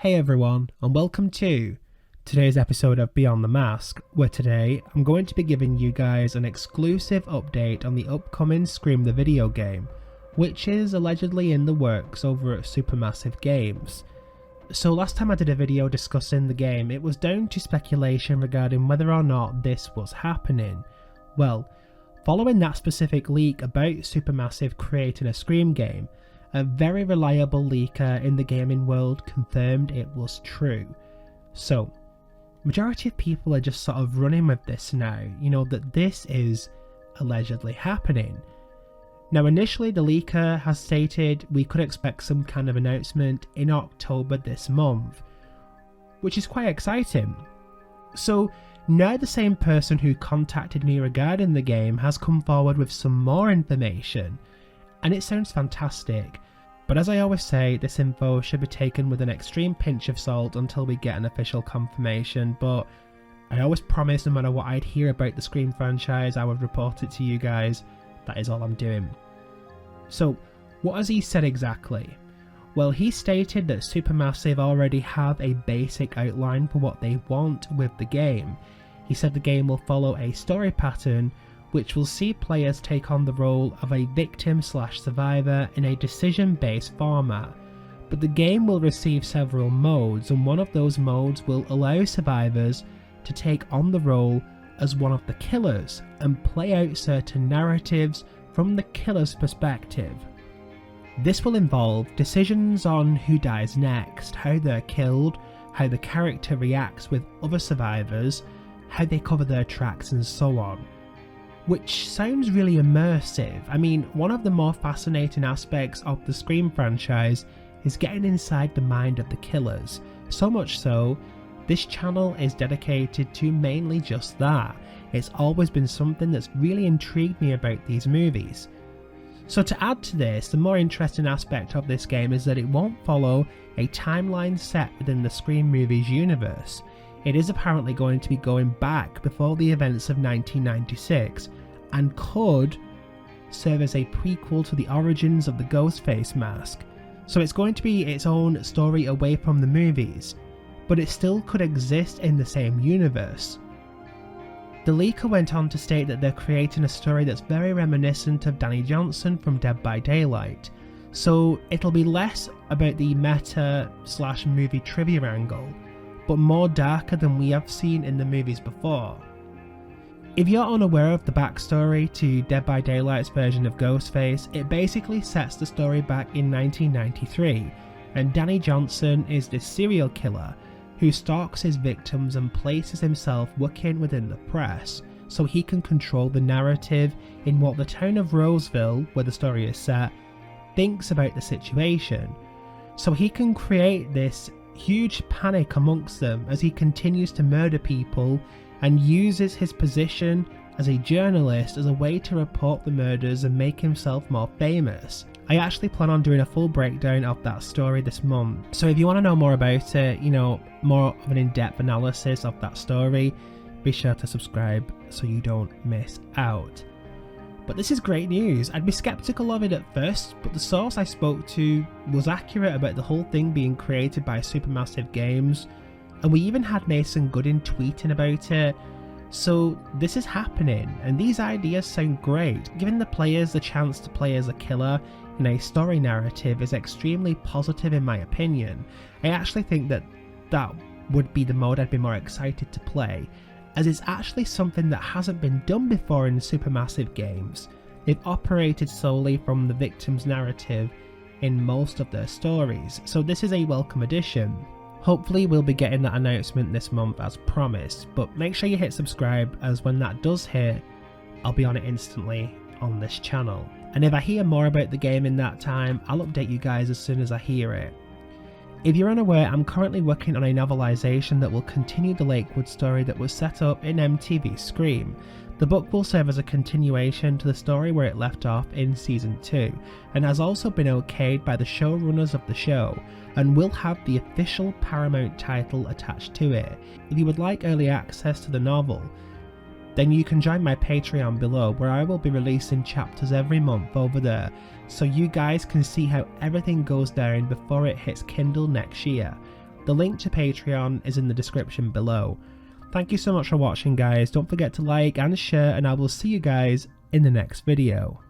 Hey everyone, and welcome to today's episode of Beyond the Mask, where today I'm going to be giving you guys an exclusive update on the upcoming Scream the video game, which is allegedly in the works over at Supermassive Games. So last time I did a video discussing the game, it was down to speculation regarding whether or not this was happening. Well, following that specific leak about Supermassive creating a Scream game, a very reliable leaker in the gaming world confirmed it was true. So, majority of people are just sort of running with this now, that this is allegedly happening. Now initially the leaker has stated we could expect some kind of announcement in October this month, which is quite exciting. So now the same person who contacted me regarding the game has come forward with some more information, and it sounds fantastic, but as I always say, this info should be taken with an extreme pinch of salt until we get an official confirmation, but I always promise no matter what I'd hear about the Scream franchise, I would report it to you guys. That is all I'm doing. So, what has he said exactly? Well, he stated that Supermassive already have a basic outline for what they want with the game. He said the game will follow a story pattern which will see players take on the role of a victim/survivor in a decision-based format. But the game will receive several modes, and one of those modes will allow survivors to take on the role as one of the killers and play out certain narratives from the killer's perspective. This will involve decisions on who dies next, how they're killed, how the character reacts with other survivors, how they cover their tracks, and so on. Which sounds really immersive. I mean, one of the more fascinating aspects of the Scream franchise is getting inside the mind of the killers. So much so, this channel is dedicated to mainly just that. It's always been something that's really intrigued me about these movies. So to add to this, the more interesting aspect of this game is that it won't follow a timeline set within the Scream movies universe. It is apparently going to be going back before the events of 1996 and could serve as a prequel to the origins of the Ghostface mask. So it's going to be its own story away from the movies, but it still could exist in the same universe. The leaker went on to state that they're creating a story that's very reminiscent of Danny Johnson from Dead by Daylight, so it'll be less about the meta/movie trivia angle, but more darker than we have seen in the movies before. If you're unaware of the backstory to Dead by Daylight's version of Ghostface, it basically sets the story back in 1993, and Danny Johnson is this serial killer who stalks his victims and places himself working within the press so he can control the narrative in what the town of Roseville, where the story is set, thinks about the situation. So he can create this huge panic amongst them as he continues to murder people and uses his position as a journalist as a way to report the murders and make himself more famous. I actually plan on doing a full breakdown of that story this month, so if you want to know more about it, more of an in-depth analysis of that story, be sure to subscribe so you don't miss out. But this is great news. I'd be skeptical of it at first, but the source I spoke to was accurate about the whole thing being created by Supermassive Games, and we even had Mason Goodin tweeting about it. So this is happening, and these ideas sound great. Giving the players the chance to play as a killer in a story narrative is extremely positive in my opinion. I actually think that would be the mode I'd be more excited to play, as it's actually something that hasn't been done before in Supermassive Games. They've operated solely from the victim's narrative in most of their stories, so this is a welcome addition. Hopefully we'll be getting that announcement this month as promised, but make sure you hit subscribe, as when that does hit, I'll be on it instantly on this channel. And if I hear more about the game in that time, I'll update you guys as soon as I hear it. If you're unaware, I'm currently working on a novelisation that will continue the Lakewood story that was set up in MTV Scream. The book will serve as a continuation to the story where it left off in Season 2, and has also been okayed by the showrunners of the show, and will have the official Paramount title attached to it. If you would like early access to the novel, then you can join my Patreon below, where I will be releasing chapters every month over there, so you guys can see how everything goes down before it hits Kindle next year. The link to Patreon is in the description below. Thank you so much for watching guys, don't forget to like and share, and I will see you guys in the next video.